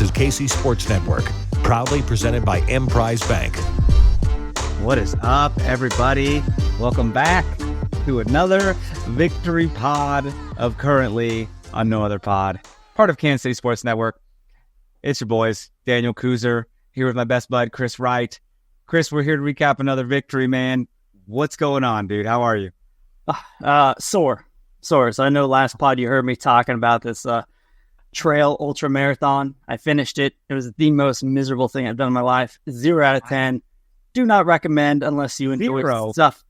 is KC Sports Network, proudly presented by Emprise Bank. What is up, everybody? Welcome back to another victory pod of Currently on No Other Pod, part of Kansas City Sports Network. It's your boys, Daniel Kooser, here with my best bud, Chris Wright. Chris, we're here to recap another victory, man. What's going on, dude? How are you? Sore. So I know last pod you heard me talking about this trail ultra marathon. I finished it. It was the most miserable thing I've done in my life. 0 out of 10. Do not recommend unless you enjoy stuff.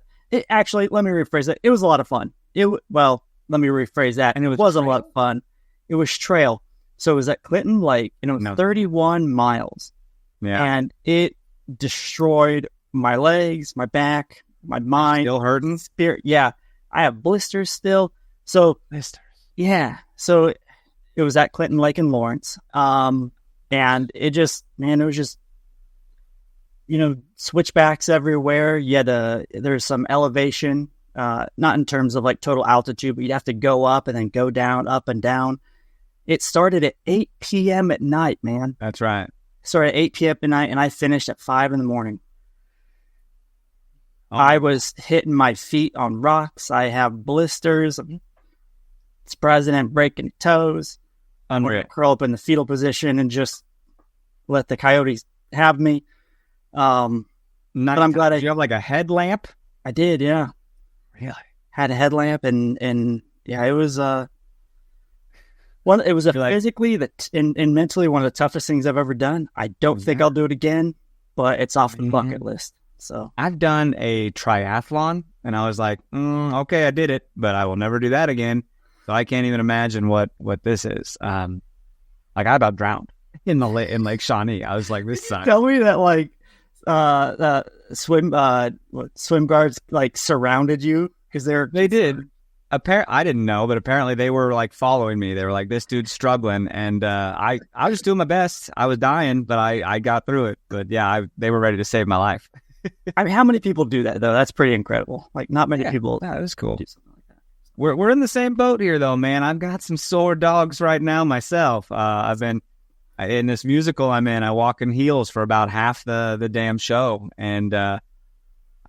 Actually, let me rephrase it. It was a lot of fun. Let me rephrase that. And it wasn't a lot of fun. It was trail. So it was at Clinton Lake, and it was 31 miles. Yeah. And it destroyed my legs, my back, my mind. Still hurting? Spirit. Yeah. I have blisters still. So, yeah. So it was at Clinton Lake in Lawrence. And it was just, switchbacks everywhere. There's some elevation, not in terms of like total altitude, but you'd have to go up and then go down, up and down. It started at 8 p.m. at night, man. That's right. Started at 8 p.m. at night, and I finished at 5 in the morning. Oh. I was hitting my feet on rocks. I have blisters. It's president breaking toes. Unreal. Curl up in the fetal position and just let the coyotes have me. But I'm glad Did you have like a headlamp? I did, yeah. Really? Had a headlamp and yeah, it was physically and mentally one of the toughest things I've ever done. I don't think I'll do it again, but it's off the bucket list. So I've done a triathlon and I was like, okay, I did it, but I will never do that again. So I can't even imagine what this is. I about drowned in Lake Shawnee. I was like, this sucks. Tell me that like swim guards like surrounded you because they did. I didn't know, but apparently they were like following me. They were like, this dude's struggling, and I was just doing my best. I was dying, but I got through it. But yeah, they were ready to save my life. I mean, how many people do that though? That's pretty incredible. Like, not many people. Yeah, that was cool. Do something like that. We're in the same boat here though, man. I've got some sore dogs right now myself. I've been in this musical I'm in. I walk in heels for about half the damn show, and I'm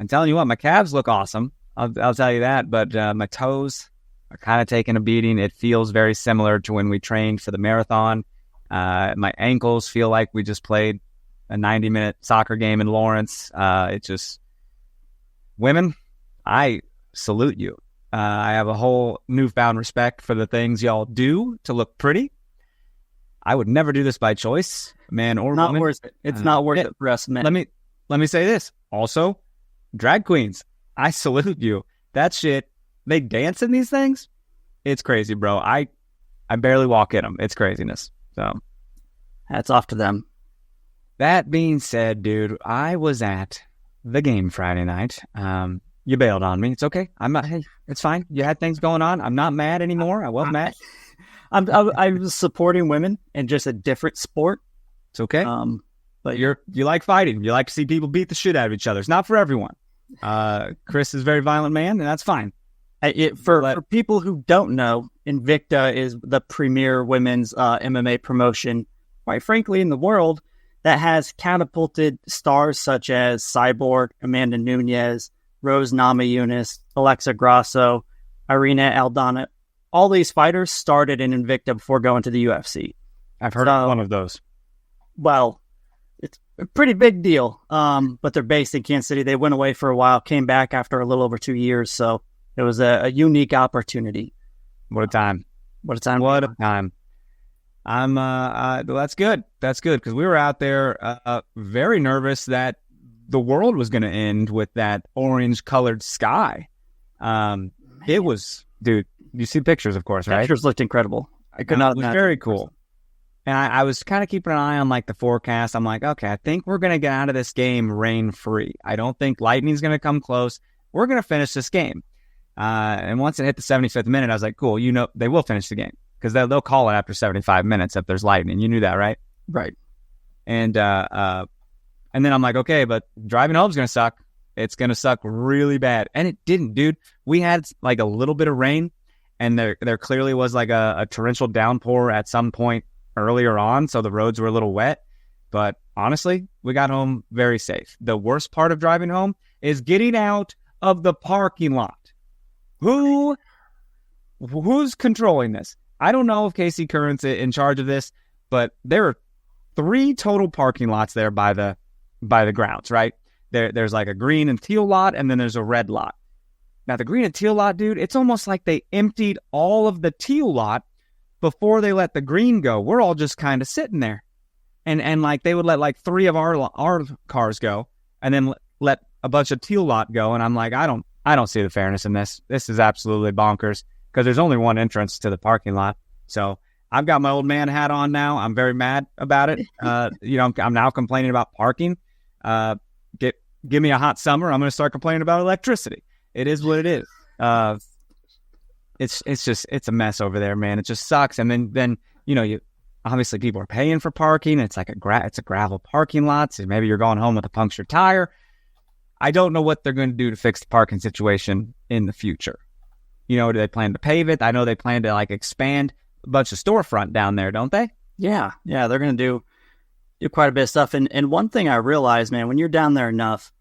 telling you what, my calves look awesome. I'll tell you that, but my toes are kind of taking a beating. It feels very similar to when we trained for the marathon. My ankles feel like we just played a 90-minute soccer game in Lawrence. Women, I salute you. I have a whole newfound respect for the things y'all do to look pretty. I would never do this by choice, man or not woman. Worth it. It's not worth it for us men. Let me say this. Also, drag queens, I salute you. That shit, they dance in these things. It's crazy, bro. I barely walk in them. It's craziness. So, hats off to them. That being said, dude, I was at the game Friday night. You bailed on me. It's okay. Hey, it's fine. You had things going on. I'm not mad anymore. I was mad. I was supporting women in just a different sport. It's okay. But you like fighting. You like to see people beat the shit out of each other. It's not for everyone. Chris is a very violent man, and that's fine. For people who don't know, Invicta is the premier women's MMA promotion, quite frankly, in the world, that has catapulted stars such as Cyborg, Amanda Nunes, Rose Namajunas, Alexa Grasso, Irina Aldana. All these fighters started in Invicta before going to the UFC. I've heard of one of those. Well, it's a pretty big deal, but they're based in Kansas City. They went away for a while, came back after a little over 2 years, so it was a unique opportunity. What a time. What a time. What a time. I'm that's good. That's good, because we were out there very nervous that the world was going to end with that orange-colored sky. It was, dude, you see pictures, of course, right? Pictures looked incredible. I could not. It was very cool. And I was kind of keeping an eye on like the forecast. I'm like, okay, I think we're going to get out of this game rain-free. I don't think lightning's going to come close. We're going to finish this game. And once it hit the 75th minute, I was like, cool, they will finish the game, because they'll call it after 75 minutes if there's lightning. You knew that, right? Right. And then I'm like, okay, but driving home's going to suck. It's going to suck really bad. And it didn't, dude. We had like a little bit of rain, and there clearly was like a torrential downpour at some point earlier on, so the roads were a little wet. But honestly, we got home very safe. The worst part of driving home is getting out of the parking lot. Who's controlling this? I don't know if Casey Curran's in charge of this, but there are 3 total parking lots there by the grounds, right? There's like a green and teal lot, and then there's a red lot. Now, the green and teal lot, dude, it's almost like they emptied all of the teal lot before they let the green go. We're all just kind of sitting there. And like they would let like 3 of our cars go and then let a bunch of teal lot go. And I'm like, I don't see the fairness in this. This is absolutely bonkers because there's only one entrance to the parking lot. So I've got my old man hat on now. I'm very mad about it. I'm now complaining about parking. Give me a hot summer, I'm going to start complaining about electricity. It is what it is. It's a mess over there, man. It just sucks. And then you obviously people are paying for parking. It's like it's a gravel parking lot. So maybe you're going home with a punctured tire. I don't know what they're going to do to fix the parking situation in the future. Do they plan to pave it? I know they plan to like expand a bunch of storefront down there, don't they? Yeah, they're going to do quite a bit of stuff. And one thing I realized, man, when you're down there enough,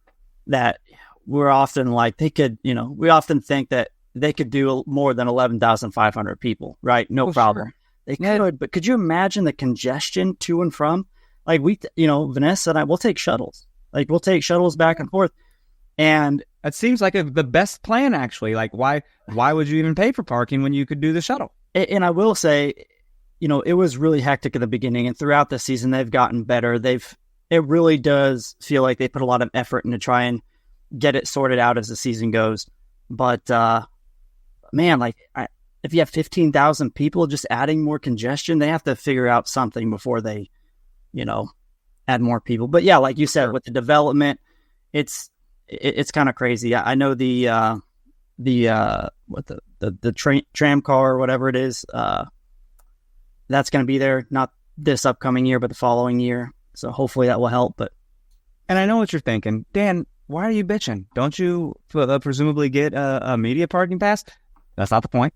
that we're often like we often think that they could do more than 11,500 people, right? No problem. Sure. They could, but could you imagine the congestion to and from? Like Vanessa and I, we'll take shuttles. Like we'll take shuttles back and forth. And it seems like the best plan, actually. Like why would you even pay for parking when you could do the shuttle? And I will say, it was really hectic at the beginning, and throughout the season, they've gotten better. It really does feel like they put a lot of effort into try and get it sorted out as the season goes. But man, if you have 15,000 people, just adding more congestion, they have to figure out something before they, add more people. But yeah, like you said, with the development, it's kind of crazy. I know the tram car or whatever it is, that's going to be there, not this upcoming year, but the following year. So hopefully that will help. And I know what you're thinking, Dan, why are you bitching? Don't you presumably get a media parking pass? That's not the point.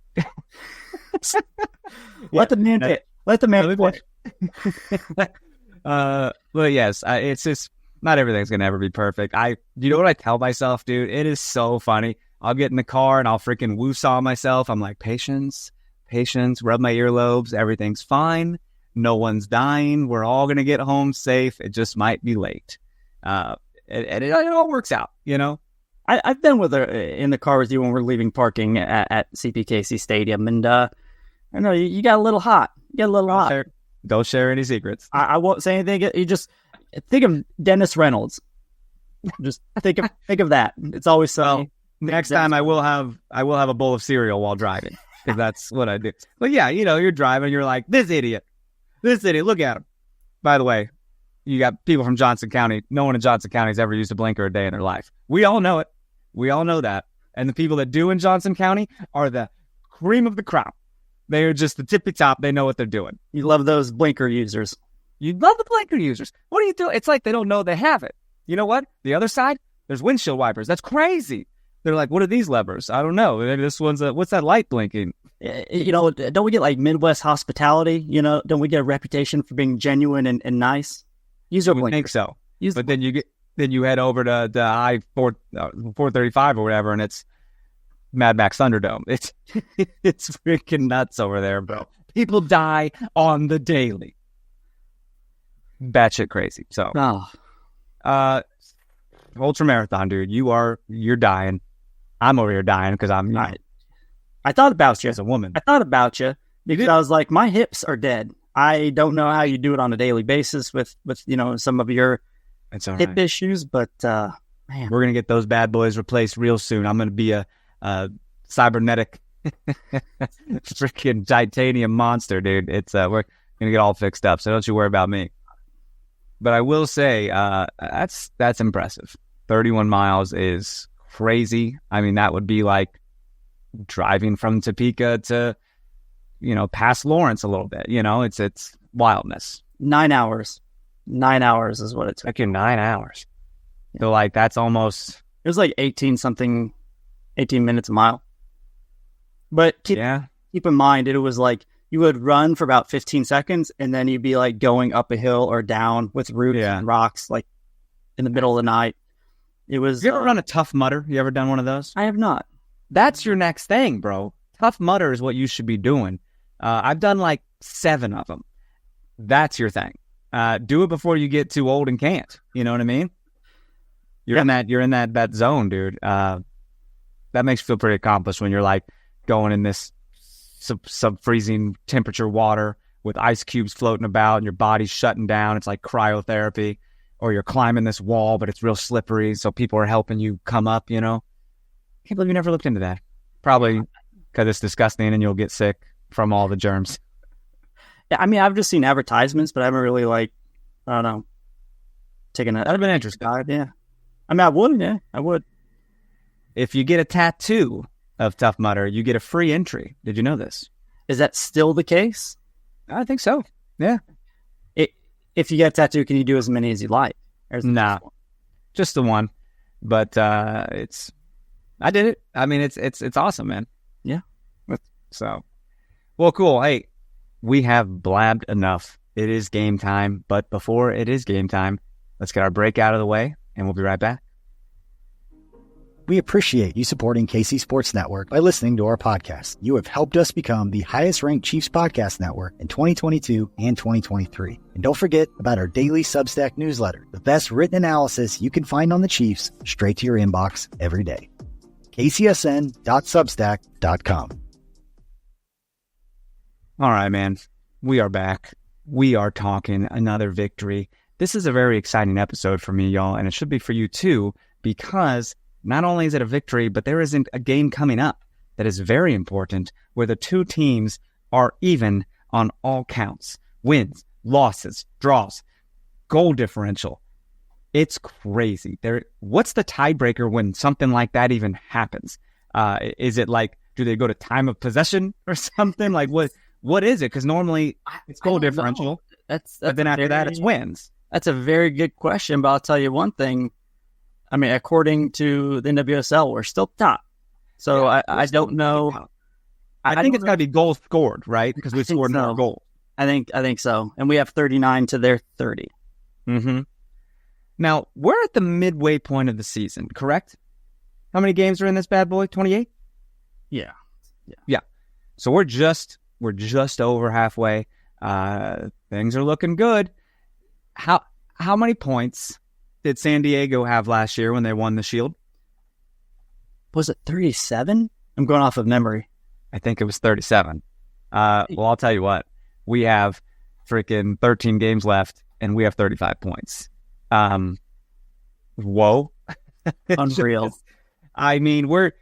Let the man pitch. Let the man pitch. Well, yes, it's just not everything's going to ever be perfect. You know what I tell myself, dude? It is so funny. I'll get in the car and I'll freaking woo-saw myself. I'm like, patience, rub my earlobes. Everything's fine. No one's dying. We're all going to get home safe. It just might be late. And it all works out, I've been with her in the car with you when we're leaving parking at CPKC Stadium, and I know you got a little hot. Don't share any secrets. I won't say anything. You just think of Dennis Reynolds. Just think of that. It's always so. Well, next time I will have a bowl of cereal while driving, because that's what I do. But yeah, you're driving, you're like, this idiot, look at him. By the way, you got people from Johnson County. No one in Johnson County has ever used a blinker a day in their life. We all know it. We all know that. And the people that do in Johnson County are the cream of the crop. They are just the tippy top. They know what they're doing. You love those blinker users. You love the blinker users. What are you doing? It's like they don't know they have it. You know what? The other side, there's windshield wipers. That's crazy. They're like, what are these levers? I don't know. Maybe this one's what's that light blinking? Don't we get like Midwest hospitality? Don't we get a reputation for being genuine and nice? Use our blinkers. I think so. But then you head over to the I-435 or whatever, and it's Mad Max Thunderdome. It's freaking nuts over there, bro. People die on the daily. Batshit crazy. So, ultra marathon, dude. You're dying. I'm over here dying because I'm. I thought about you as a woman. I thought about you because I was like, my hips are dead. I don't know how you do it on a daily basis with some of your hip issues, but man, we're gonna get those bad boys replaced real soon. I'm gonna be a cybernetic freaking titanium monster, dude. We're gonna get all fixed up, so don't you worry about me. But I will say that's impressive. 31 miles is crazy. I mean, that would be like driving from Topeka to past Lawrence a little bit. It's wildness. 9 hours. 9 hours is what it took. Like 9 hours. Yeah. So like that's almost. It was like 18 minutes a mile. But keep in mind, it was like you would run for about 15 seconds, and then you'd be like going up a hill or down with roots and rocks, like in the middle of the night. It was. You ever run a Tough Mudder? You ever done one of those? I have not. That's your next thing, bro. Tough Mudder is what you should be doing. I've done like 7 of them. That's your thing. Do it before you get too old and can't. You know what I mean? You're in that zone, dude. That makes you feel pretty accomplished when you're like going in this sub-freezing temperature water with ice cubes floating about and your body's shutting down. It's like cryotherapy. Or you're climbing this wall, but it's real slippery, so people are helping you come up, you know? Can't believe you never looked into that. Probably because it's disgusting and you'll get sick from all the germs. Yeah, I mean, I've just seen advertisements, but I haven't really, I don't know, taken a... That'd have been interesting. Yeah. I mean, I would. If you get a tattoo of Tough Mudder, you get a free entry. Did you know this? Is that still the case? I think so. Yeah. If you get a tattoo, can you do as many as you like? Nah, just the one. But I did it. I mean, it's awesome, man. Yeah. So, well, cool. Hey, we have blabbed enough. It is game time. But before it is game time, let's get our break out of the way, and we'll be right back. We appreciate you supporting KC Sports Network by listening to our podcast. You have helped us become the highest-ranked Chiefs podcast network in 2022 and 2023. And don't forget about our daily Substack newsletter, the best written analysis you can find on the Chiefs straight to your inbox every day. kcsn.substack.com. All right, man. We are back. We are talking another victory. This is a very exciting episode for me, y'all, and it should be for you too, because not only is it a victory, but there isn't a game coming up that is very important where the two teams are even on all counts. Wins, losses, draws, goal differential. It's crazy. What's the tiebreaker when something like that even happens? Is it like, do they go to time of possession or something? Like what is it? Because normally it's goal differential. That's but then after that, it's wins. That's a very good question, but I'll tell you one thing. I mean, according to the NWSL, we're still top. So yeah, I don't know. I think it's got to be goals scored, right? Because we scored more goals. I think so. And we have 39 to their 30. Mm-hmm. Now, we're at the midway point of the season, correct? How many games are in this bad boy? 28? Yeah. So we're just over halfway. Things are looking good. How many points did San Diego have last year when they won the Shield? Was it 37? I'm going off of memory. I think it was 37. Well, I'll tell you what. We have freaking 13 games left, and we have 35 points. Whoa. Unreal. I mean, we're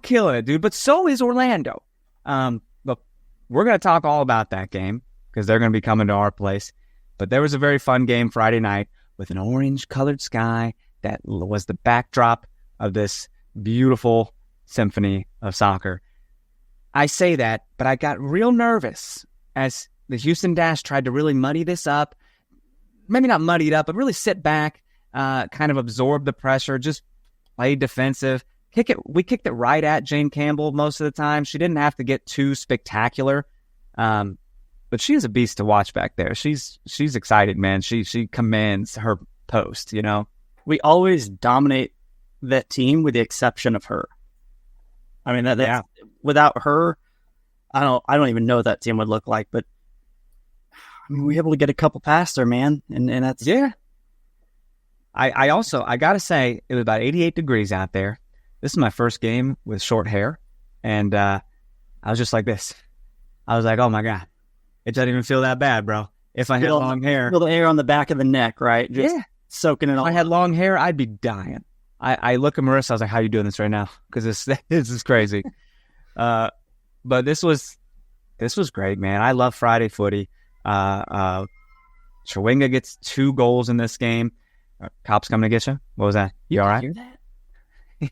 killing it, dude. But so is Orlando. Look, we're going to talk all about that game because they're going to be coming to our place. But there was a very fun game Friday night with an orange-colored sky that was the backdrop of this beautiful symphony of soccer. I say that, but I got real nervous as the Houston Dash tried to really muddy this up. Maybe not muddy it up, but really sit back, kind of absorb the pressure, just play defensive. We kicked it right at Jane Campbell most of the time. She didn't have to get too spectacular. But she is a beast to watch back there. She's excited, man. She commands her post, you know. We always dominate that team with the exception of her. I mean, without her, I don't even know what that team would look like. But I mean, we were able to get a couple past her, man, and that's I gotta say it was about 88 degrees out there. This is my first game with short hair, and I was just like this. I was like, oh my God. It doesn't even feel that bad, bro. If I had long hair. Feel the air on the back of the neck, right? Just soaking it all. If I had long hair, I'd be dying. I look at Marissa, I was like, how are you doing this right now? Because this is crazy. But this was great, man. I love Friday footy. Chawinga gets 2 goals in this game. Cops coming to get you? What was that? You all right? Hear that?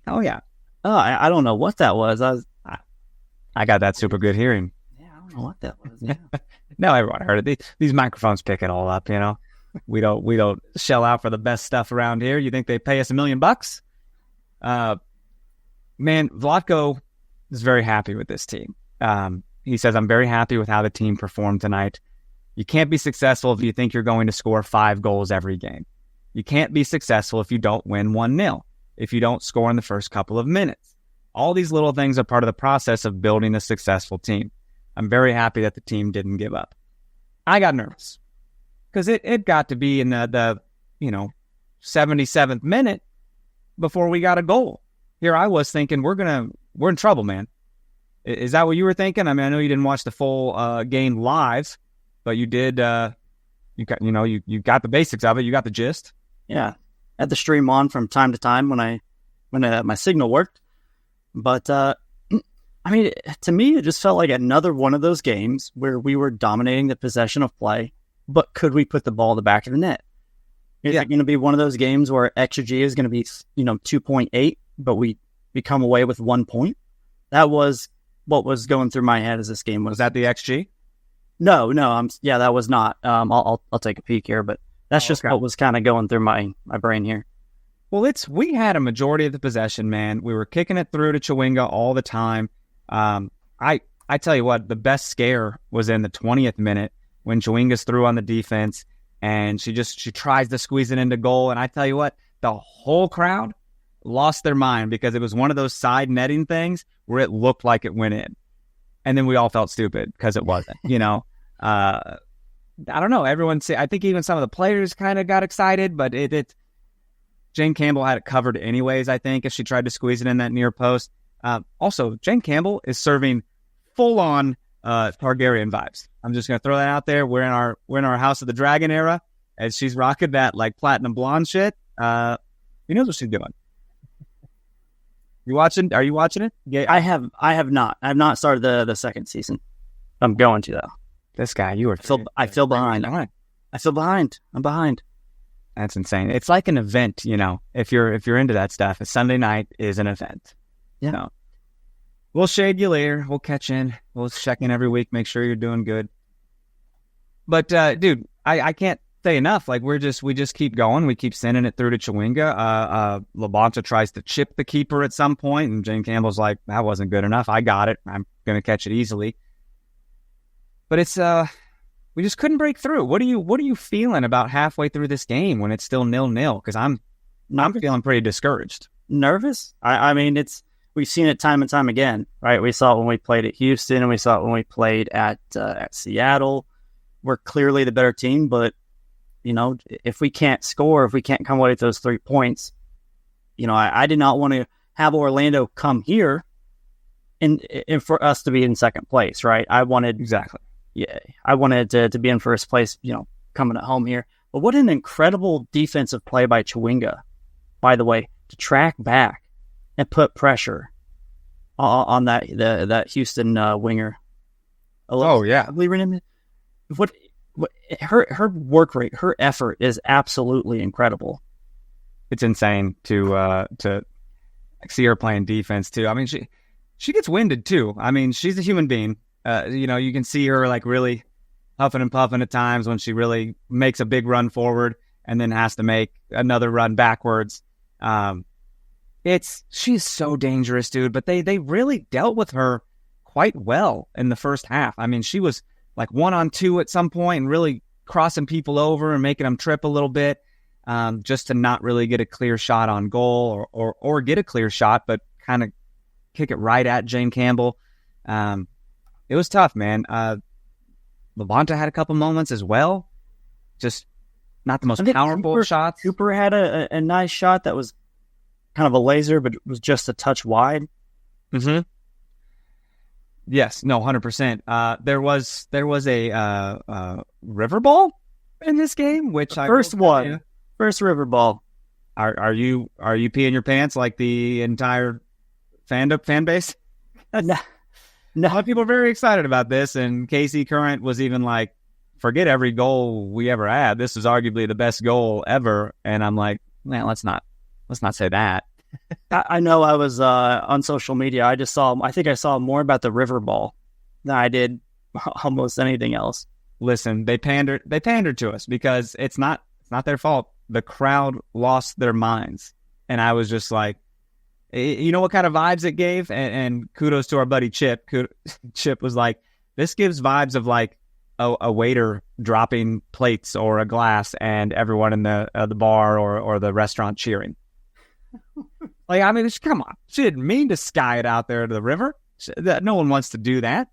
Oh, yeah. Oh, I don't know what that was. I got that super good hearing. Yeah, I don't know what that was. Yeah. No, everyone heard it. These microphones pick it all up, you know. We don't shell out for the best stuff around here. You think they pay us $1 million? Man, Vlatko is very happy with this team. He says, I'm very happy with how the team performed tonight. You can't be successful if you think you're going to score 5 goals every game. You can't be successful if you don't win 1-0, if you don't score in the first couple of minutes. All these little things are part of the process of building a successful team. I'm very happy that the team didn't give up. I got nervous because it got to be in the 77th minute before we got a goal. Here I was thinking, we're in trouble, man. Is that what you were thinking? I mean, I know you didn't watch the full game live, but you did. You got the basics of it. You got the gist. Yeah, I had the stream on from time to time when my signal worked. But I mean, to me, it just felt like another one of those games where we were dominating the possession of play, but could we put the ball in the back of the net? Is it going to be one of those games where XG is going to be 2.8, but we come away with 1 point? That was what was going through my head as this game was. Was that the XG? No, that was not. I'll take a peek here, but that's just what was kind of going through my brain here. Well, we had a majority of the possession, man. We were kicking it through to Chawinga all the time. I tell you what, the best scare was in the 20th minute when Chawinga's through on the defense and she tries to squeeze it into goal. And I tell you what, the whole crowd lost their mind because it was one of those side netting things where it looked like it went in. And then we all felt stupid because it wasn't, I don't know. I think even some of the players kind of got excited, but Jane Campbell had it covered anyways, I think, if she tried to squeeze it in that near post. Also, Jane Campbell is serving full-on Targaryen vibes. I'm just going to throw that out there. We're in our House of the Dragon era, and she's rocking that like platinum blonde shit. Who knows what she's doing? You watching? Are you watching it? Yeah. I have not. I have not started the second season. I'm going to though. This guy, I feel behind. I feel behind. I'm behind. That's insane. It's like an event, if you're into that stuff. A Sunday night is an event. Yeah. So, we'll shade you later. We'll catch in. We'll check in every week, make sure you're doing good. But dude, I can't say enough. Like we just keep going. We keep sending it through to Chawinga. Labonta tries to chip the keeper at some point, and Jane Campbell's like, that wasn't good enough. I got it. I'm gonna catch it easily. But it's we just couldn't break through. What are you feeling about halfway through this game when it's still 0-0? Because I'm feeling pretty discouraged. Nervous? I mean, we've seen it time and time again, right? We saw it when we played at Houston, and we saw it when we played at Seattle. We're clearly the better team, but if we can't score, if we can't come away with those 3 points, I did not want to have Orlando come here and for us to be in second place, right? I wanted to be in first place, coming at home here. But what an incredible defensive play by Chawinga, by the way, to track back and put pressure on that Houston winger. Oh yeah, I believe her name. What her work rate, her effort is absolutely incredible. It's insane to see her playing defense too. I mean, she gets winded too. I mean, she's a human being. You can see her like really huffing and puffing at times when she really makes a big run forward and then has to make another run backwards. She's so dangerous, dude. But they really dealt with her quite well in the first half. I mean, she was like 1-on-2 at some point and really crossing people over and making them trip a little bit, just to not really get a clear shot on goal or get a clear shot, but kind of kick it right at Jane Campbell. It was tough, man. Labonta had a couple moments as well. Just not the most powerful shots. Cooper had a nice shot that was kind of a laser, but it was just a touch wide. Mm-hmm. Yes, no, 100%. There was a river ball in this game, which first river ball. Are you peeing your pants like the entire fan base? No. A lot of people are very excited about this, and Casey Current was even like, forget every goal we ever had. This is arguably the best goal ever. And I'm like, man, let's not say that. I know I was on social media. I think I saw more about the river ball than I did almost anything else. Listen, they pandered to us because it's not their fault. The crowd lost their minds. And I was just like, you know what kind of vibes it gave? And kudos to our buddy Chip. Chip was like, This gives vibes of like a waiter dropping plates or a glass and everyone in the bar or the restaurant cheering. Like, I mean, come on. She didn't mean to sky it out there to the river. No one wants to do that.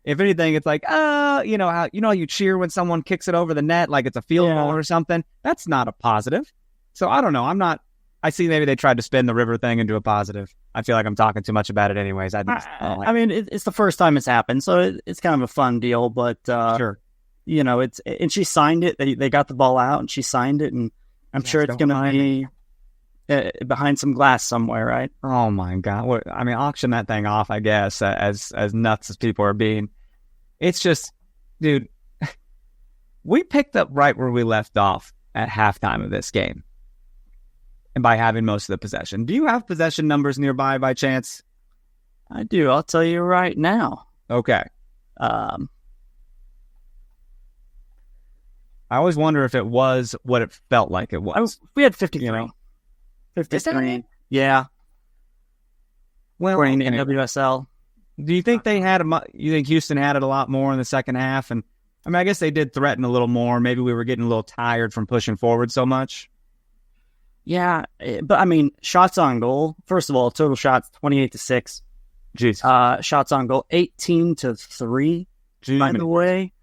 If anything, it's like, how you cheer when someone kicks it over the net like it's a field goal or something. That's not a positive. So I don't know. I see maybe they tried to spin the river thing into a positive. I feel like I'm talking too much about it anyways. I mean, it's the first time it's happened, so it's kind of a fun deal. But sure, and she signed it. They got the ball out, and she signed it, and I'm sure it's going to be behind some glass somewhere, right? Oh my God! Auction that thing off, I guess. As nuts as people are being, it's just, dude. We picked up right where we left off at halftime of this game. And by having most of the possession. Do you have possession numbers nearby by chance? I do. I'll tell you right now. Okay. I always wonder if it was what it felt like it was. We had 53. 53. Yeah. Well, according to NWSL. Do you think you think Houston had it a lot more in the second half? And I guess they did threaten a little more. Maybe we were getting a little tired from pushing forward so much. Yeah, but shots on goal. First of all, total shots 28-6. Jeez. Shots on goal 18-3. By the way,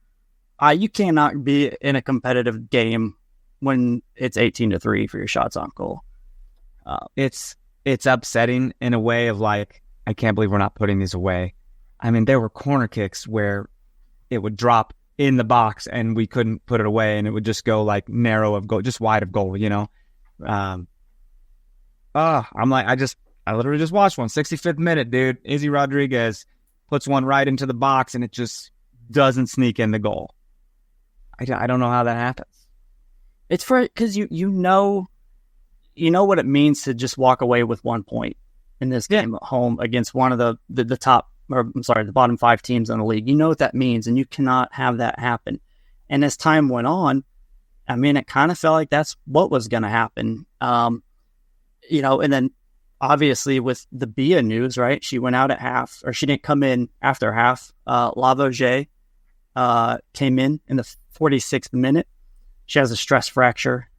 you cannot be in a competitive game when it's 18-3 for your shots on goal. It's upsetting in a way of like, I can't believe we're not putting these away. I mean, there were corner kicks where it would drop in the box and we couldn't put it away, and it would just go like narrow of goal, just wide of goal, I'm like, I literally just watched one. 65th minute, dude. Izzy Rodriguez puts one right into the box and it just doesn't sneak in the goal. I don't know how that happens. It's because you know what it means to just walk away with 1 point in this game at home against one of the top, the bottom 5 teams in the league. You know what that means, and you cannot have that happen. And as time went on, it kind of felt like that's what was going to happen. And then obviously with the Bia news, right? She went out at half, or she didn't come in after half. Lavoisier came in the 46th minute. She has a stress fracture.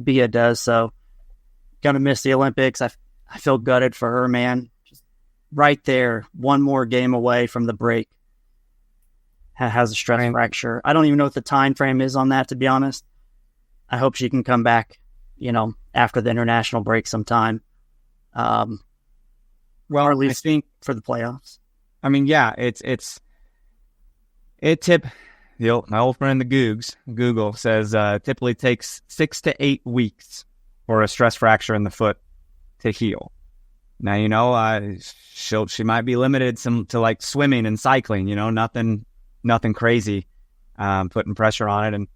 Bia does, so going to miss the Olympics. I feel gutted for her, man. Just right there, one more game away from the break. Has a stress fracture. I don't even know what the time frame is on that, to be honest. I hope she can come back, after the international break sometime. Well, or at least for the playoffs. My old friend the Google says typically takes 6 to 8 weeks for a stress fracture in the foot to heal. Now, she might be limited to like swimming and cycling, nothing crazy, putting pressure on it. And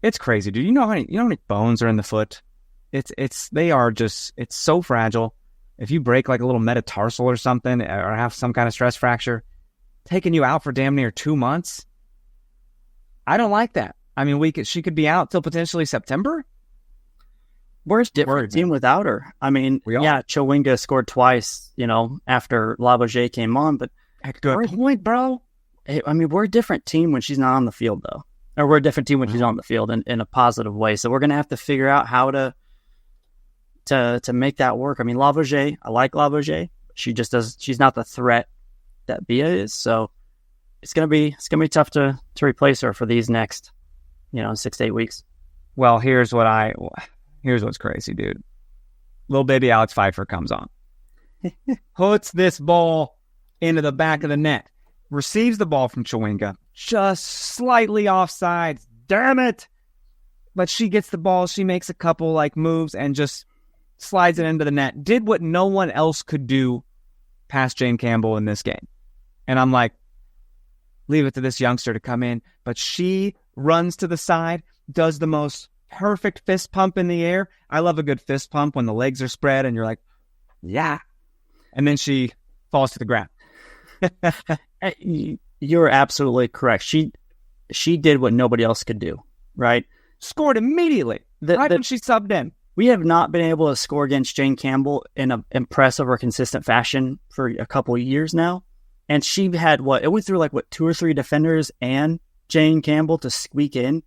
it's crazy, dude. You know how many bones are in the foot? It's so fragile. If you break like a little metatarsal or something, or have some kind of stress fracture, taking you out for damn near 2 months. I don't like that. She could be out till potentially September. We're a different team without her. Chawinga scored twice, after Lavoisier came on, but good point, bro. We're a different team when she's not on the field, though. Or we're a different team when she's on the field in a positive way. So we're going to have to figure out how to make that work. Lavoisier, I like Lavoisier. She's not the threat that Bia is. So it's going to be tough to replace her for these next, 6 to 8 weeks. Well, here's what's crazy, dude. Little baby Alex Pfeiffer comes on, puts this ball into the back of the net, receives the ball from Chawinga, just slightly offside. Damn it. But she gets the ball. She makes a couple moves and just slides it into the net. Did what no one else could do past Jane Campbell in this game. And I'm like, leave it to this youngster to come in. But she runs to the side, does the most perfect fist pump in the air. I love a good fist pump when the legs are spread and you're like, yeah. And then she falls to the ground. You're absolutely correct. She did what nobody else could do, right? Scored immediately. When she subbed in. We have not been able to score against Jane Campbell in an impressive or consistent fashion for a couple of years now. And she had it went through 2 or 3 defenders and Jane Campbell to squeak in.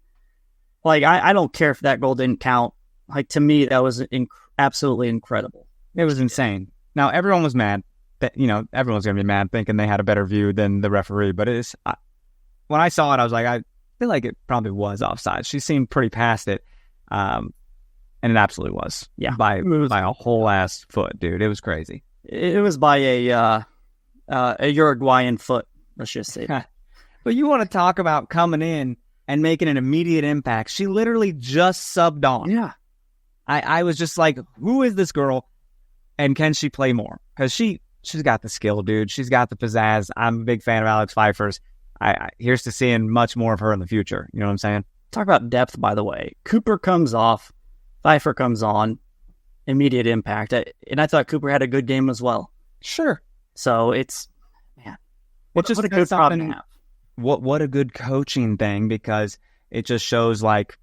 Like, I don't care if that goal didn't count. Like, to me, that was absolutely incredible. It was insane. Now, everyone was mad. Everyone's going to be mad thinking they had a better view than the referee. But when I saw it, I was like, I feel like it probably was offside. She seemed pretty past it. And it absolutely was. Yeah. By a whole ass foot, dude. It was crazy. It was by a Uruguayan foot, let's just say. But you want to talk about coming in and making an immediate impact. She literally just subbed on. Yeah. I was just like, who is this girl? And can she play more? Because she's got the skill, dude. She's got the pizzazz. I'm a big fan of Alex Pfeiffer's. Here's to seeing much more of her in the future. You know what I'm saying? Talk about depth, by the way. Cooper comes off. Pfeiffer comes on. Immediate impact. And I thought Cooper had a good game as well. Sure. So it's, man. It's just what a good problem to have. What a good coaching thing, because it just shows like,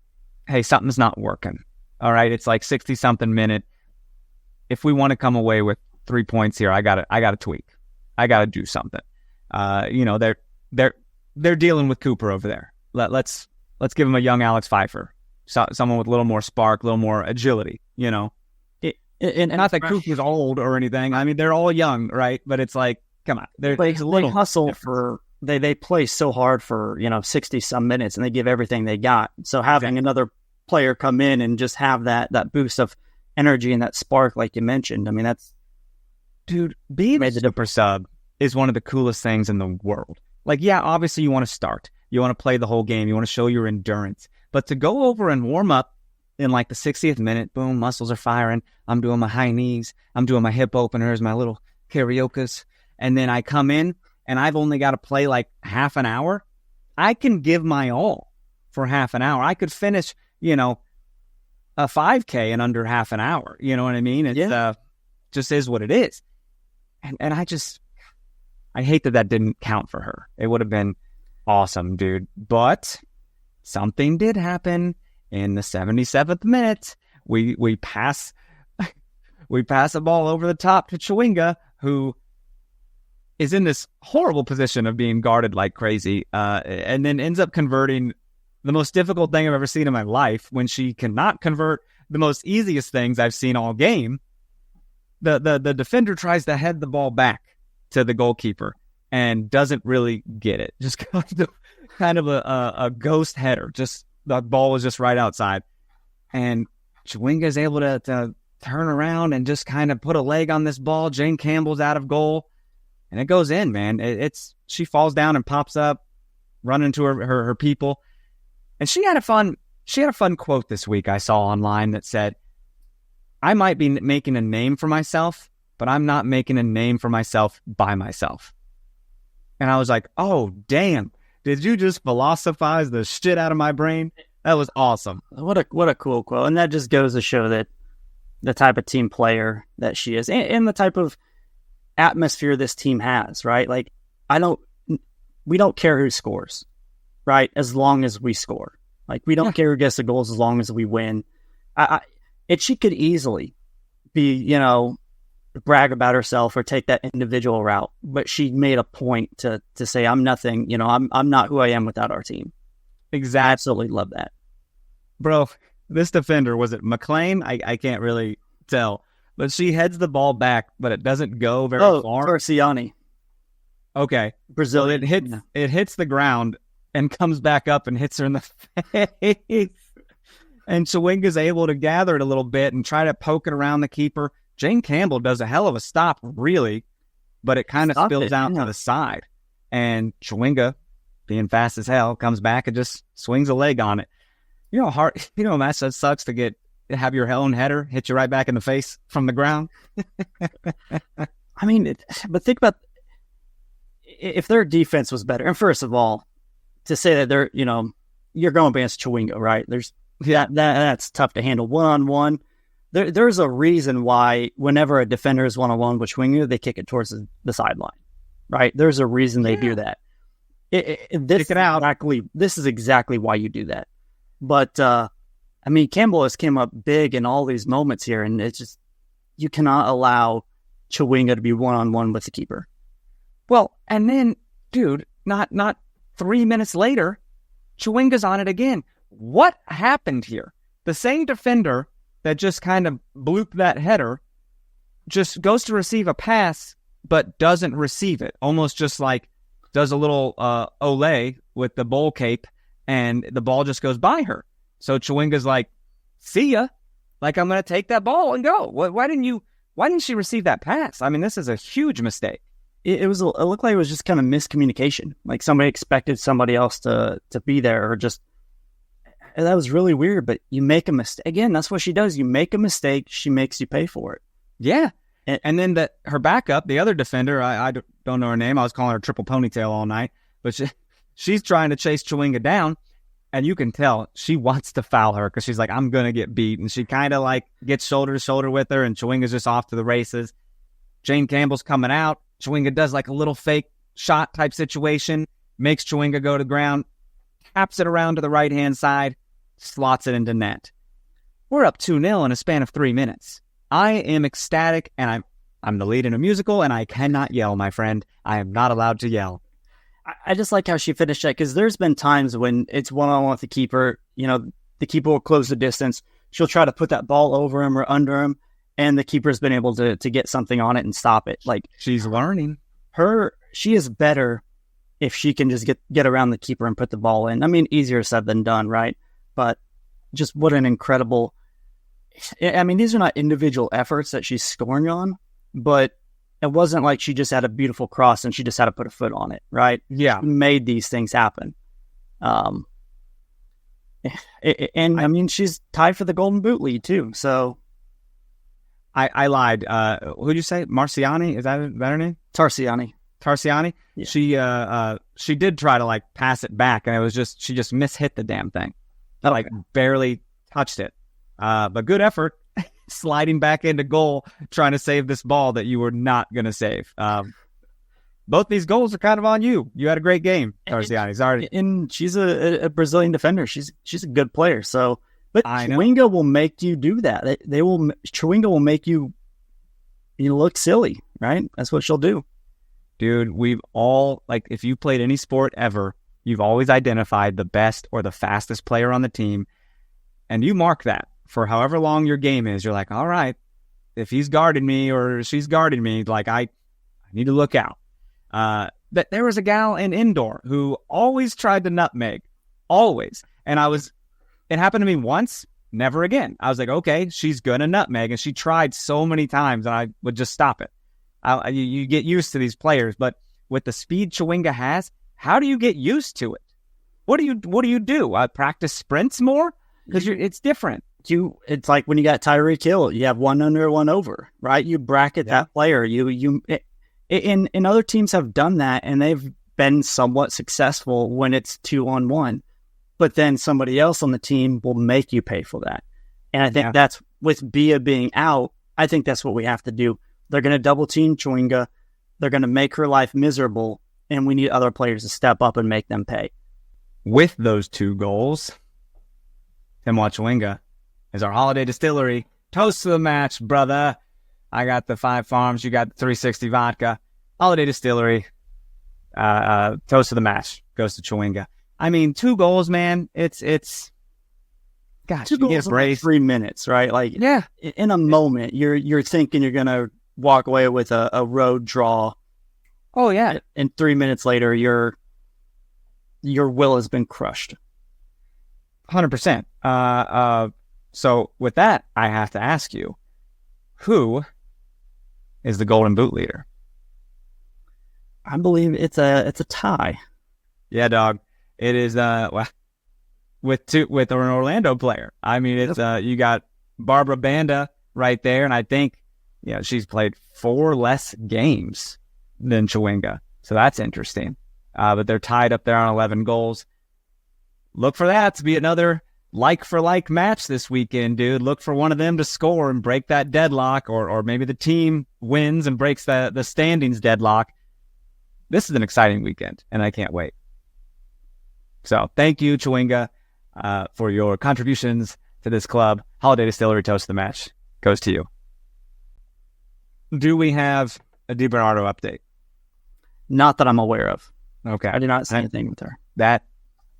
hey, something's not working. All right. It's like 60-something minute. If we want to come away with 3 points here, I gotta tweak. I gotta do something. They're dealing with Cooper over there. Let's give him a young Alex Pfeiffer, someone with a little more spark, a little more agility. Not that Cooper's old or anything. I mean, they're all young, right? But it's like, come on, they hustle difference. They play so hard for 60 some minutes, and they give everything they got. So having another player come in and just have that boost of energy and that spark, like you mentioned, I mean, that's, dude, being a super sub is one of the coolest things in the world. Like, yeah, obviously you want to start, you want to play the whole game, you want to show your endurance, but to go over and warm up in like the 60th minute, boom, muscles are firing, I'm doing my high knees, I'm doing my hip openers, my little karaoke's, and then I come in and I've only got to play like half an hour. I can give my all for half an hour. I could finish, a 5K in under half an hour. You know what I mean? It's just is what it is. And I hate that didn't count for her. It would have been awesome, dude. But something did happen in the 77th minute. We pass a ball over the top to Chawinga, who is in this horrible position of being guarded like crazy, and then ends up converting the most difficult thing I've ever seen in my life, when she cannot convert the most easiest things I've seen all game. The defender tries to head the ball back to the goalkeeper and doesn't really get it. Just kind of a ghost header. Just the ball was just right outside. And Chawinga is able to turn around and just kind of put a leg on this ball. Jane Campbell's out of goal. And it goes in, man. She falls down and pops up, running to her people. And she had a fun quote this week I saw online that said, I might be making a name for myself, but I'm not making a name for myself by myself. And I was like, oh, damn. Did you just philosophize the shit out of my brain? That was awesome. What a cool quote. And that just goes to show that the type of team player that she is, and the type of atmosphere this team has, right? Like, we don't care who scores, right? As long as we score. Like, we don't care who gets the goals as long as we win. She could easily be, brag about herself or take that individual route, but she made a point to say, I'm nothing, I'm not who I am without our team. Exactly. Absolutely love that. Bro, this defender, was it McLean? I can't really tell. But she heads the ball back, but it doesn't go very far. Torsiani. Okay. Brazil. So it hits the ground and comes back up and hits her in the face. And Chawinga's able to gather it a little bit and try to poke it around the keeper. Jane Campbell does a hell of a stop, really, but it kind of spills out to the side. And Chawinga, being fast as hell, comes back and just swings a leg on it. How much that sucks to have your own header hit you right back in the face from the ground. I mean, but think about if their defense was better. And first of all, to say that they're, you're going against Chawinga, right? That's tough to handle one-on-one. There's a reason why whenever a defender is one-on-one with Chawinga, they kick it towards the sideline, right? There's a reason they do that. This is exactly why you do that. But, Campbell has came up big in all these moments here, and it's just, you cannot allow Chawinga to be one-on-one with the keeper. Well, and then, dude, not 3 minutes later, Chawinga's on it again. What happened here? The same defender that just kind of blooped that header just goes to receive a pass, but doesn't receive it. Almost just like does a little Olay with the bowl cape, and the ball just goes by her. So Chawinga's like, see ya. Like, I'm going to take that ball and go. Why didn't she receive that pass? I mean, this is a huge mistake. It looked like it was just kind of miscommunication. Like somebody expected somebody else to be there, or just, that was really weird. But you make a mistake. Again, that's what she does. You make a mistake, she makes you pay for it. Yeah. And then her backup, the other defender, I don't know her name. I was calling her Triple Ponytail all night. But she's trying to chase Chawinga down. And you can tell she wants to foul her because she's like, I'm going to get beat. And she kind of like gets shoulder to shoulder with her, and Chawinga's just off to the races. Jane Campbell's coming out. Chawinga does like a little fake shot type situation, makes Chawinga go to the ground, taps it around to the right-hand side, slots it into net. We're up 2-0 in a span of 3 minutes. I am ecstatic, and I'm the lead in a musical, and I cannot yell, my friend. I am not allowed to yell. I just like how she finished that, because there's been times when it's one-on-one with the keeper. You know, the keeper will close the distance. She'll try to put that ball over him or under him, and the keeper's been able to get something on it and stop it. Like, she's learning. She is better if she can just get around the keeper and put the ball in. I mean, easier said than done, right? But just what an incredible... I mean, these are not individual efforts that she's scoring on, but it wasn't like she just had a beautiful cross and she just had to put a foot on it, right? Yeah. She made these things happen. And I mean, she's tied for the Golden Boot lead too, so... I lied. Who'd you say? Marciani? Is that her name? Tarsiani. Yeah. She did try to like pass it back, and it was just, she just mishit the damn thing. Okay. Like barely touched it. But good effort sliding back into goal, trying to save this ball that you were not going to save. Both these goals are kind of on you. You had a great game, Tarsiani. And she's a Brazilian defender. She's a good player. So, but Chawinga will make you do that. Chawinga will make you look silly, right? That's what she'll do. Dude, we've all, like, if you played any sport ever, you've always identified the best or the fastest player on the team, and you mark that for however long your game is. You're like, all right, if he's guarding me or she's guarding me, like, I need to look out. But there was a gal in indoor who always tried to nutmeg, always. And it happened to me once, never again. I was like, okay, she's gonna nutmeg, and she tried so many times, and I would just stop it. You get used to these players, but with the speed Chawinga has, how do you get used to it? What do you do? Practice sprints more? Because it's different. It's like when you got Tyreek Hill, you have one under, one over, right? You bracket that player. And other teams have done that, and they've been somewhat successful when it's 2-on-1. But then somebody else on the team will make you pay for that. And I think that's, with Bia being out, I think that's what we have to do. They're going to double team Chawinga. They're going to make her life miserable, and we need other players to step up and make them pay. With those 2 goals, Temwa Chawinga is our holiday distillery. Toast to the match, brother. I got the 5 Farms. You got the 360 vodka. Holiday distillery. Toast to the match. Goes to Chawinga. I mean, 2 goals, man. It's gosh, 2 goals in like 3 minutes, right? Like, yeah. In a moment, you're thinking you're gonna walk away with a road draw. Oh yeah. And 3 minutes later, your will has been crushed. 100%. So with that, I have to ask you, who is the Golden Boot leader? I believe it's a tie. Yeah, dog. It is with an Orlando player. I mean, it's you got Barbara Banda right there, and I think she's played 4 less games than Chawinga, so that's interesting. But they're tied up there on 11 goals. Look for that to be another like-for-like match this weekend, dude. Look for one of them to score and break that deadlock, or maybe the team wins and breaks the standings deadlock. This is an exciting weekend, and I can't wait. So thank you, Chawinga, for your contributions to this club. Holiday Distillery Toast of the Match goes to you. Do we have a DiBernardo update? Not that I'm aware of. Okay. I did not see anything with her. That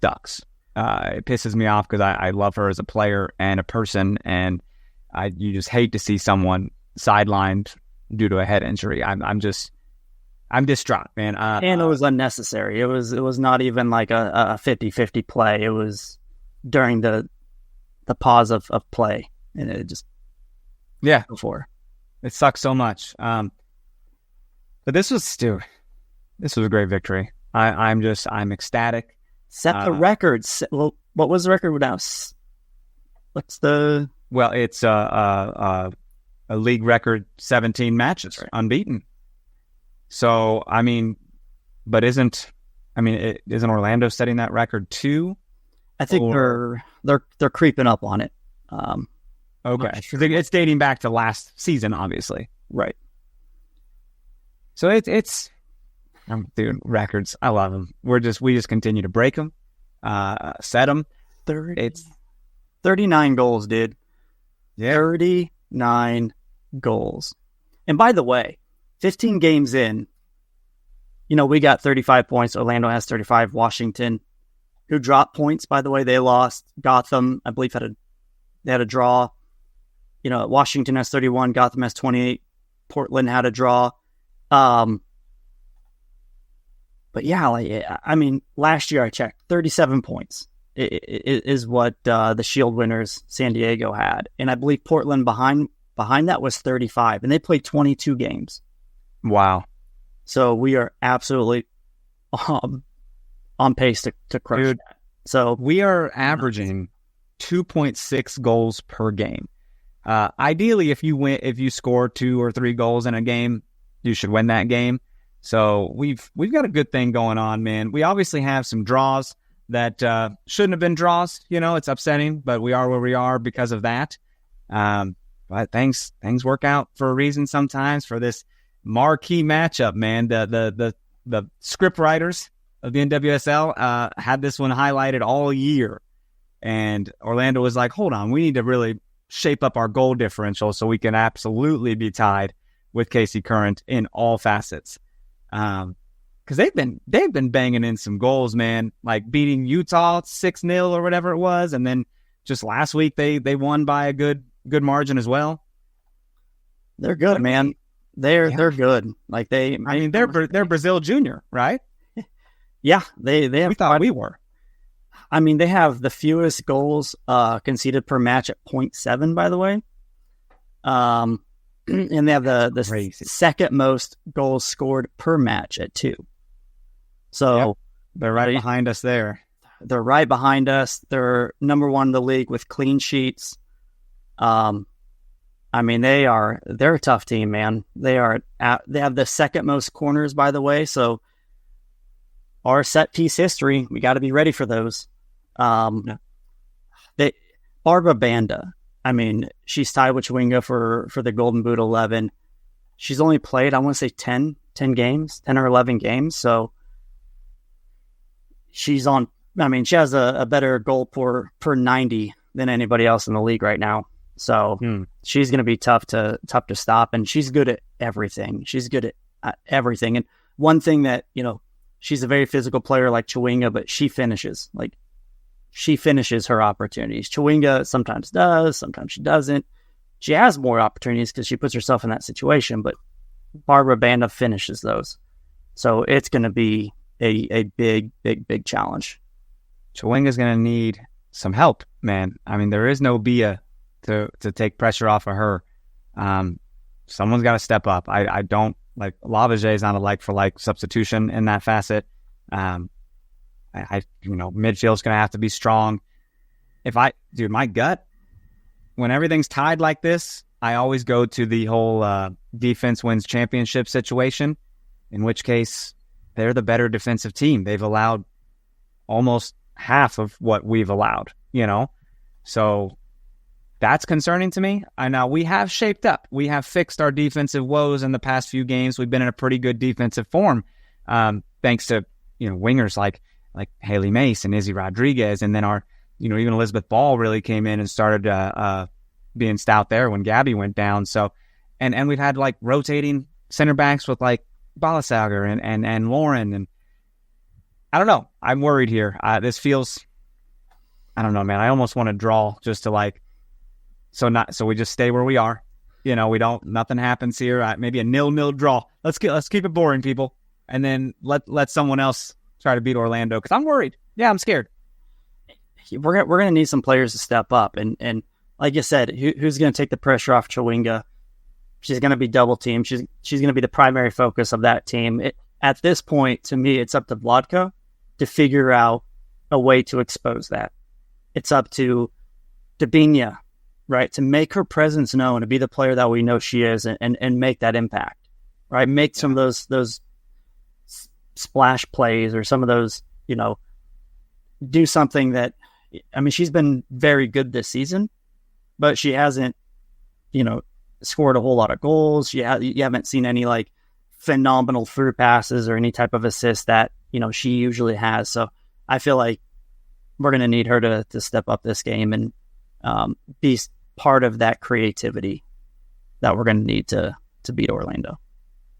sucks. It pisses me off because I love her as a player and a person, and you just hate to see someone sidelined due to a head injury. I'm distraught, man. And it was unnecessary. It was not even like a 50-50 play. It was during the pause of play, and it just before. It sucks so much. But this was a great victory. I'm ecstatic. Set the record. Well, what was the record now? What's the? Well, it's a league record 17 matches, right. Unbeaten. So but isn't Orlando setting that record too? I think they're creeping up on it. Okay, sure. It's dating back to last season, obviously. Right. So it's dude, records. I love them. We just continue to break them, set them. It's 39 goals, dude. Yeah. 39 goals. And by the way, 15 games in, we got 35 points. Orlando has 35. Washington, who dropped points, by the way, they lost. Gotham, I believe, they had a draw. Washington has 31. Gotham has 28. Portland had a draw. But yeah, last year I checked, 37 points is what the Shield winners San Diego had, and I believe Portland behind that was 35, and they played 22 games. Wow! So we are absolutely on pace to crush that. So we are averaging 2.6 goals per game. Ideally, if you score 2 or 3 goals in a game, you should win that game. So we've got a good thing going on, man. We obviously have some draws that shouldn't have been draws. It's upsetting, but we are where we are because of that. But things work out for a reason sometimes. For this marquee matchup, man, the script writers of the NWSL had this one highlighted all year, and Orlando was like, "Hold on, we need to really shape up our goal differential so we can absolutely be tied with KC Current in all facets." Because they've been banging in some goals, man, like beating Utah 6-0 or whatever it was, and then just last week they won by a good margin as well. They're good, man. They're good. Like they're Brazil Junior, right? Yeah, they have. We thought we were. They have the fewest goals conceded per match at 0.7, by the way. And they have the second most goals scored per match at 2. So yep. They're right behind us there. They're right behind us. They're number 1 in the league with clean sheets. They're a tough team, man. They have the second most corners, by the way. So our set piece history, we got to be ready for those. Barbara Banda. She's tied with Chawinga for the Golden Boot 11. She's only played, I want to say 10 games, 10 or 11 games. So she's on, she has a better goal per 90 than anybody else in the league right now. So she's going to be tough to stop. And she's good at everything. She's good at everything. And one thing that, she's a very physical player like Chawinga, but she finishes. She finishes her opportunities. Chawinga sometimes does, sometimes she doesn't. She has more opportunities because she puts herself in that situation, but Barbara Banda finishes those. So it's going to be a big, big, big challenge. Chawinga's going to need some help, man. There is no Bia to take pressure off of her. Someone's got to step up. I don't like Lavager is not a like-for-like substitution in that facet. Midfield's going to have to be strong. My gut, when everything's tied like this, I always go to the whole defense wins championship situation, in which case they're the better defensive team. They've allowed almost half of what we've allowed, So that's concerning to me. Now we have shaped up. We have fixed our defensive woes in the past few games. We've been in a pretty good defensive form, thanks to, wingers like Haley Mace and Izzy Rodriguez. And then our, even Elizabeth Ball really came in and started being stout there when Gabby went down. So, and we've had rotating center backs with Balasager and Lauren, and I don't know. I'm worried here. This feels, I don't know, man. I almost want to draw just to so we just stay where we are. Nothing happens here. Maybe a 0-0 draw. Let's keep it boring, people, and then let someone else try to beat Orlando, because I'm worried. Yeah, I'm scared. We're gonna need some players to step up, and like you said, who's gonna take the pressure off Chawinga? She's gonna be double teamed. She's gonna be the primary focus of that team. At this point, to me, it's up to Vladka to figure out a way to expose that. It's up to Dabinia, right, to make her presence known, to be the player that we know she is, and make that impact, right? Make some of those splash plays, or some of those, do something that, she's been very good this season, but she hasn't, scored a whole lot of goals. You haven't seen any phenomenal through passes or any type of assist that, she usually has. So I feel like we're going to need her to step up this game and be part of that creativity that we're going to need to beat Orlando.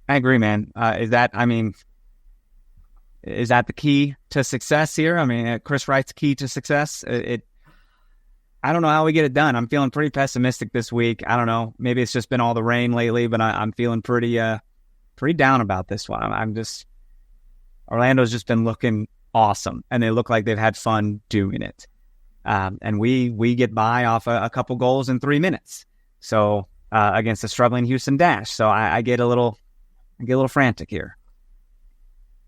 I agree, man. Is that the key to success here? Chris Wright's key to success. I don't know how we get it done. I'm feeling pretty pessimistic this week. I don't know. Maybe it's just been all the rain lately, but I'm feeling pretty down about this one. Orlando's just been looking awesome, and they look like they've had fun doing it. And we get by off a couple goals in 3 minutes. So against the struggling Houston Dash. So I get a little frantic here.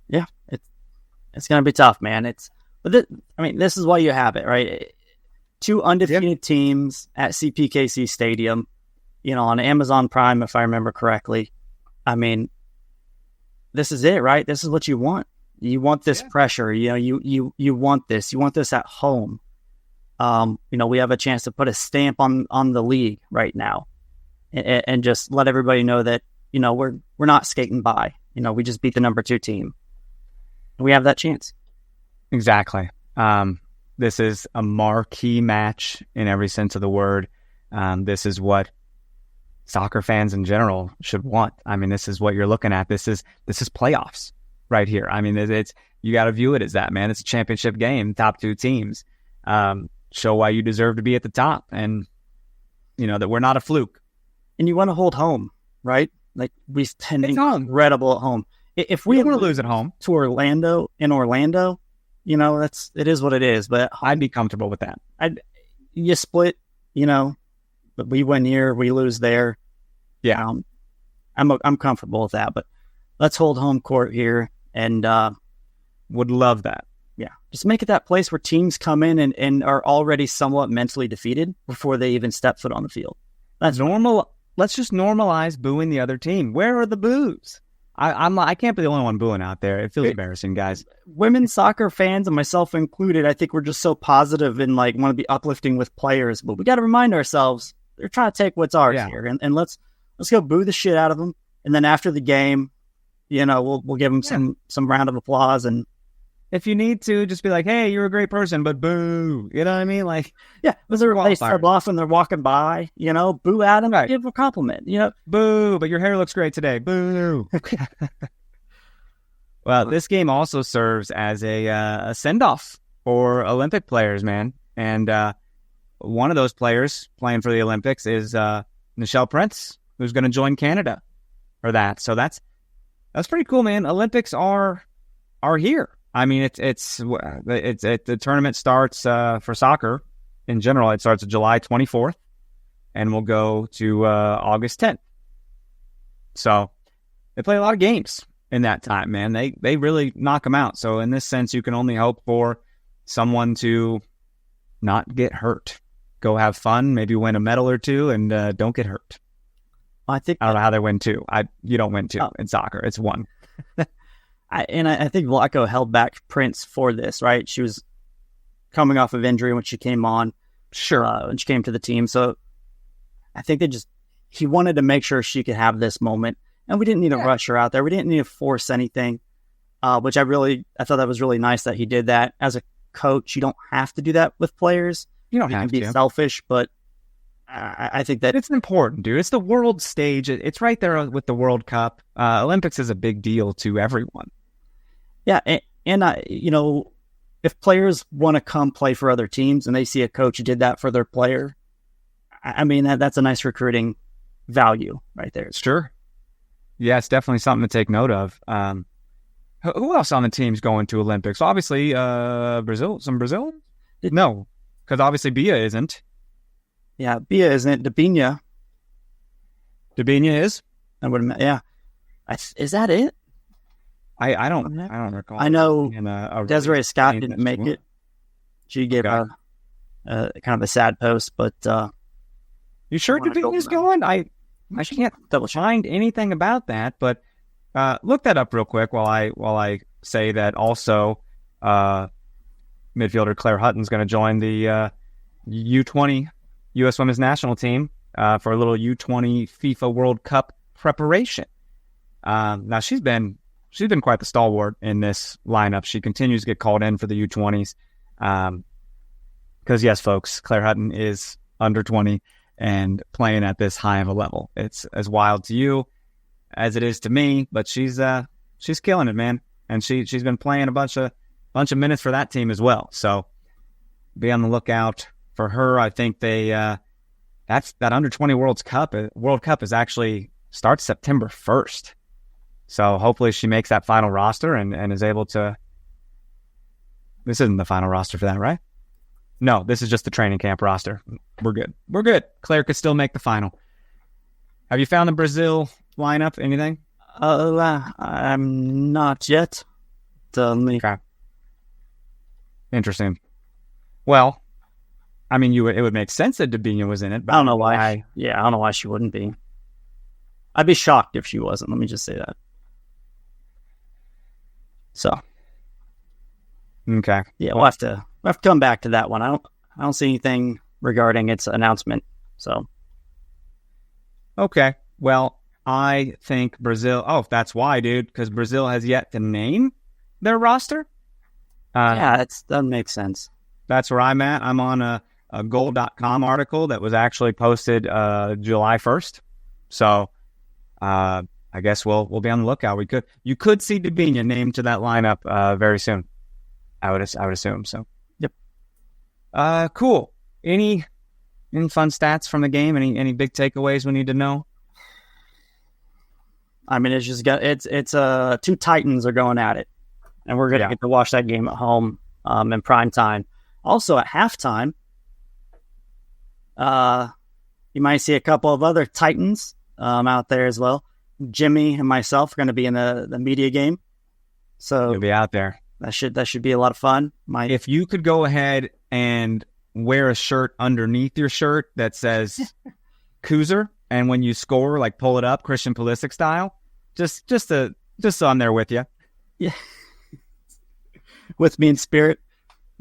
Yeah, it's going to be tough, man. This is why you have it, right? 2 undefeated teams at CPKC Stadium, on Amazon Prime, if I remember correctly. This is it, right? This is what you want. You want this pressure. You want this. You want this at home. We have a chance to put a stamp on the league right now, and just let everybody know that we're not skating by. We just beat the number 2 team. We have that chance. Exactly. This is a marquee match in every sense of the word. This is what soccer fans in general should want. This is what you're looking at. This is playoffs right here. It's you got to view it as that, man. It's a championship game, top 2 teams. Show why you deserve to be at the top, and that we're not a fluke. And you want to hold home, right? We've been incredible at home. If we want to lose at home to Orlando, it is what it is. But I'd be comfortable with that. You split, but we win here, we lose there. Yeah, I'm comfortable with that. But let's hold home court here, and would love that. Yeah, just make it that place where teams come in and are already somewhat mentally defeated before they even step foot on the field. That's normal. Let's just normalize booing the other team. Where are the boos? I can't be the only one booing out there. It feels embarrassing, guys. Women's soccer fans, and myself included, I think we're just so positive and want to be uplifting with players, but we got to remind ourselves they're trying to take what's ours here, and let's go boo the shit out of them, and then after the game, we'll give them some round of applause, and if you need to, just be like, hey, you're a great person, but boo. You know what I mean? Was there they sub off and they're walking by, boo at them, give them a compliment, boo, but your hair looks great today, boo. Well, this game also serves as a send-off for Olympic players, man. And one of those players playing for the Olympics is Nichelle Prince, who's going to join Canada for that. So that's pretty cool, man. Olympics are here. The tournament starts for soccer in general. It starts July 24th and will go to August 10th. So they play a lot of games in that time, man. They really knock them out. So in this sense, you can only hope for someone to not get hurt. Go have fun, maybe win a medal or 2, and don't get hurt. I don't know how they win 2. You don't win 2 in soccer. It's 1. I think Vlatko held back Prince for this, right? She was coming off of injury when she came on. Sure. When she came to the team. So I think he wanted to make sure she could have this moment. And we didn't need to rush her out there. We didn't need to force anything, which I thought that was really nice that he did that. As a coach, you don't have to do that with players. You don't have to be selfish, but I think that It's important, dude. It's the world stage. It's right there with the World Cup. Olympics is a big deal to everyone. yeah, and I, if players want to come play for other teams and they see a coach who did that for their player, I mean that's a nice recruiting value right there. Sure. Yeah, it's definitely something to take note of. Who else on the team's going to Olympics? Obviously, Brazil. Some Brazil? No, because obviously Bia isn't. Yeah, Bia isn't. Debinha Debinha is. I would. Yeah, is that it? I don't recall. I know a Desiree Scott really didn't make it. She gave Okay. a kind of a sad post, but You sure I wanna go Debinha's with that. going? I can't double check. find anything about that, but look that up real quick while I say that also midfielder Claire Hutton's going to join the U20 U.S. Women's National Team for a little U20 FIFA World Cup preparation. Now she's been quite the stalwart in this lineup. She continues to get called in for the U20s because yes, folks, Claire Hutton is under 20 and playing at this high of a level. It's as wild to you as it is to me, but she's killing it, man. And she's been playing a bunch of minutes for that team as well. So be on the lookout for her. I think that under 20 World Cup is actually starts September 1st. So hopefully she makes that final roster and is able to. This isn't the final roster for that, right? No, this is just the training camp roster. We're good. Claire could still make the final. Have you found the Brazil lineup? Anything? I'm not yet. Okay. Interesting. Well, I mean, it would make sense that Debinha was in it. But I don't know why. I don't know why she wouldn't be. I'd be shocked if she wasn't. Let me just say that. So, okay. yeah, we'll have to come back to that one. I don't see anything regarding its announcement. So, okay. Well, I think Brazil. Oh, that's why, dude. Because Brazil has yet to name their roster. yeah, that makes sense. That's where I'm at. I'm on a goal.com article that was actually posted July 1st. So I guess we'll be on the lookout. You could see Debinha named to that lineup very soon. I would assume so. Yep. Cool. Any fun stats from the game? Any big takeaways we need to know? I mean, it's two Titans are going at it, and we're gonna get to watch that game at home in prime time. Also at halftime, you might see a couple of other Titans out there as well. Jimmy and myself are going to be in the media game, so You'll be out there. that should be a lot of fun. If you could go ahead and wear a shirt underneath your shirt that says Kooser, and when you score, like pull it up Christian Pulisic style, just so I'm there with you. Yeah, with me in spirit.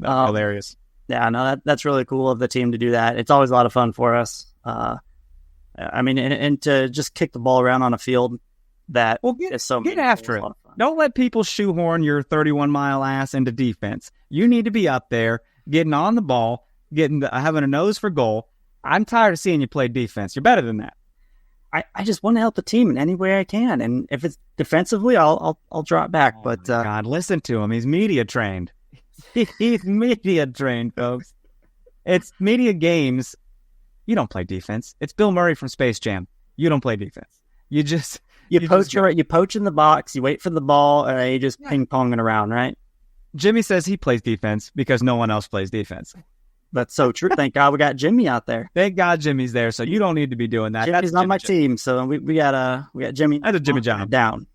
Hilarious. Yeah, no, that's really cool of the team to do that. It's always a lot of fun for us. I mean, and to just kick the ball around on a field that is so get meaningful after is it. a lot of fun. Don't let people shoehorn your 31-mile ass into defense. You need to be up there, getting on the ball, having a nose for goal. I'm tired of seeing you play defense. You're better than that. I just want to help the team in any way I can, and if it's defensively, I'll drop back. But God, listen to him. He's media trained. He's media trained, folks. It's media games. You don't play defense. It's Bill Murray from Space Jam. You don't play defense. You poach in the box. You wait for the ball, and you just ping ponging around, right? Jimmy says he plays defense because no one else plays defense. That's so true. Thank God we got Jimmy out there. Thank God Jimmy's there, so you don't need to be doing that. Jimmy's not my team, so we got Jimmy. That's a Jimmy job. Down.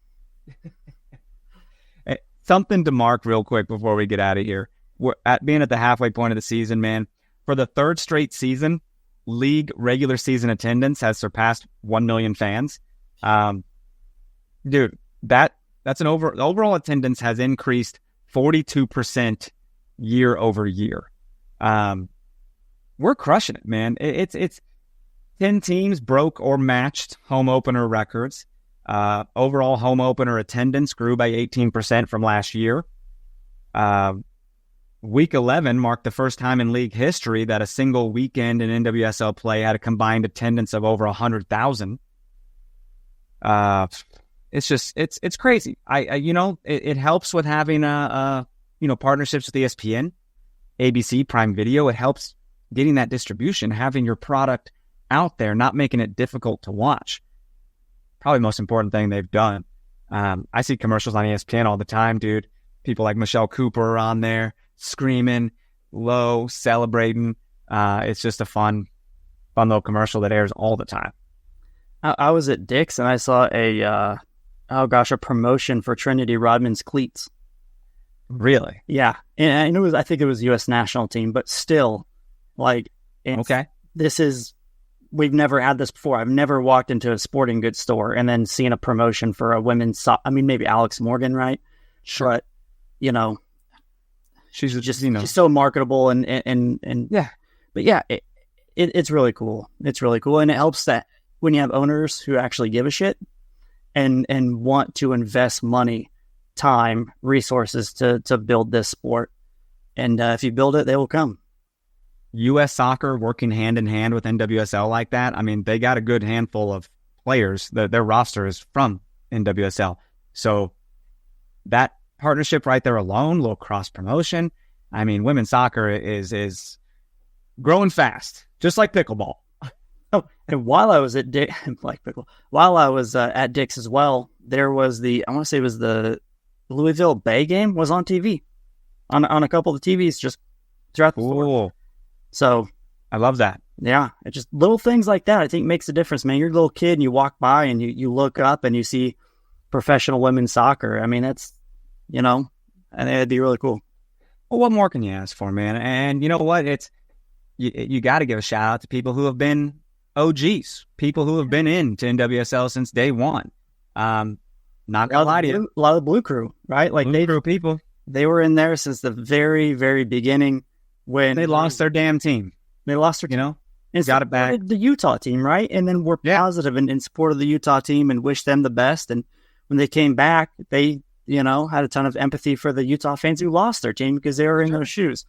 Something to mark real quick before we get out of here. We're being at the halfway point of the season, man. For the third straight season, league regular season attendance has surpassed 1 million fans. Dude, that's an overall attendance has increased 42% year over year. We're crushing it, man. It's 10 teams broke or matched home opener records. Overall home opener attendance grew by 18% from last year. Week 11 marked the first time in league history that a single weekend in NWSL play had a combined attendance of over 100,000. It's crazy. It helps with having partnerships with ESPN, ABC, Prime Video. It helps getting that distribution, having your product out there, not making it difficult to watch. Probably the most important thing they've done. I see commercials on ESPN all the time, dude. People like Michelle Cooper are on there screaming, low, celebrating. It's just a fun little commercial that airs all the time. I was at Dick's and I saw a promotion for Trinity Rodman's cleats. Really? Yeah. And I think it was U.S. national team, but still, like, okay. We've never had this before. I've never walked into a sporting goods store and then seen a promotion for a women's maybe Alex Morgan, right? Sure. But, she's just, she's so marketable and yeah. But yeah, it's really cool. It's really cool. And it helps that when you have owners who actually give a shit and want to invest money, time, resources to build this sport. And if you build it, they will come. U.S. soccer working hand in hand with NWSL like that. I mean, they got a good handful of players. Their roster is from NWSL. So that partnership right there alone, little cross promotion. I mean, women's soccer is growing fast, just like pickleball. Oh, and while I was at at Dick's as well, there was I want to say it was the Louisville Bay game was on TV, on a couple of the TVs just throughout the store. So I love that. Yeah, it's just little things like that I think makes a difference, man. You're a little kid and you walk by and you look up and you see professional women's soccer. I mean, that's, I think it'd be really cool. Well, what more can you ask for, man? And you know what? It's you got to give a shout out to people who have been OGs, people who have been into NWSL since day one. Not gonna lie to you, a lot of the Blue Crew, right? Like Blue Crew people, they were in there since the very, very beginning when they lost their damn team. They lost their team. And got it back. The Utah team, right? And then we're positive in support of the Utah team and wish them the best. And when they came back, they had a ton of empathy for the Utah fans who lost their team because they were in those shoes.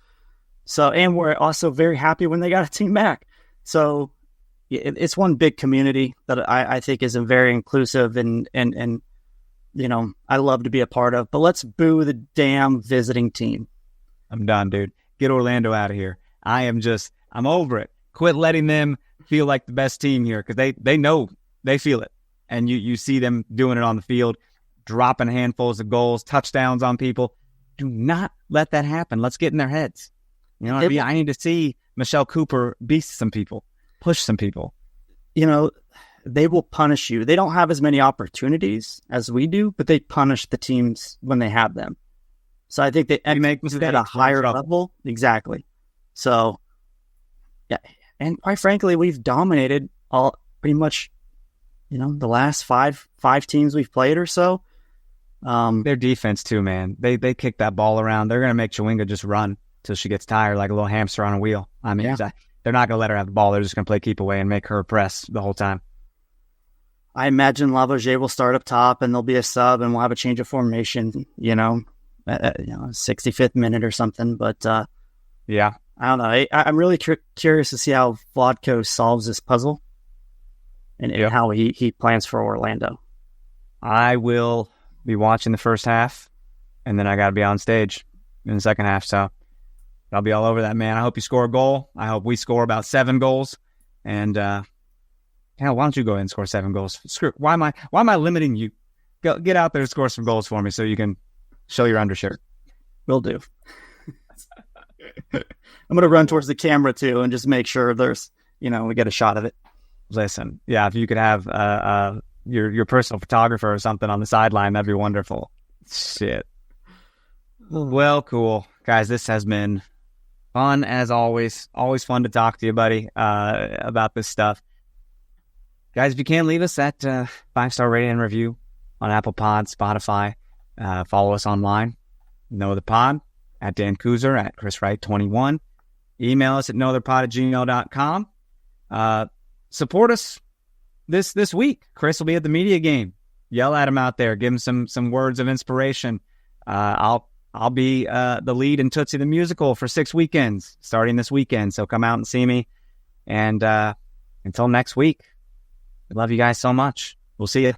So, and we're also very happy when they got a team back. So it's one big community that I think is very inclusive and I love to be a part of. But let's boo the damn visiting team. I'm done, dude. Get Orlando out of here. I'm over it. Quit letting them feel like the best team here because they know, they feel it. And you see them doing it on the field, dropping handfuls of goals, touchdowns on people. Do not let that happen. Let's get in their heads. I need to see Michelle Cooper beast some people, push some people. They will punish you. They don't have as many opportunities as we do, but they punish the teams when they have them. So I think they make mistakes at a higher level. Exactly. So, yeah. And quite frankly, we've dominated pretty much, the last five teams we've played or so. Their defense too, man. They kick that ball around. They're going to make Chawinga just run till she gets tired like a little hamster on a wheel. I mean, they're not going to let her have the ball. They're just going to play keep away and make her press the whole time. I imagine Lavoisier will start up top and there'll be a sub and we'll have a change of formation, 65th minute or something. But yeah, I don't know. I'm really curious to see how Vlatko solves this puzzle and how he plans for Orlando. I will be watching the first half and then I got to be on stage in the second half. So I'll be all over that, man. I hope you score a goal. I hope we score about 7 goals. And hell, why don't you go ahead and score 7 goals? Screw. Why am I limiting you? Get out there and score some goals for me so you can show your undershirt. Will do. I'm going to run towards the camera too and just make sure there's, we get a shot of it. Listen, yeah, if you could have your personal photographer or something on the sideline, that'd be wonderful. Shit. Well, cool. Guys, this has been fun as always. Always fun to talk to you, buddy, about this stuff. Guys, if you can, leave us that 5-star rating and review on Apple Pod, Spotify. Follow us online. Know the Pod at Dan Kooser, at Chris Wright 21. Email us at knowtheirpod@gmail.com. Support us this week. Chris will be at the media game. Yell at him out there. Give him some words of inspiration. I'll I'll be the lead in Tootsie the Musical for 6 weekends, starting this weekend. So come out and see me. And until next week, we love you guys so much. We'll see you.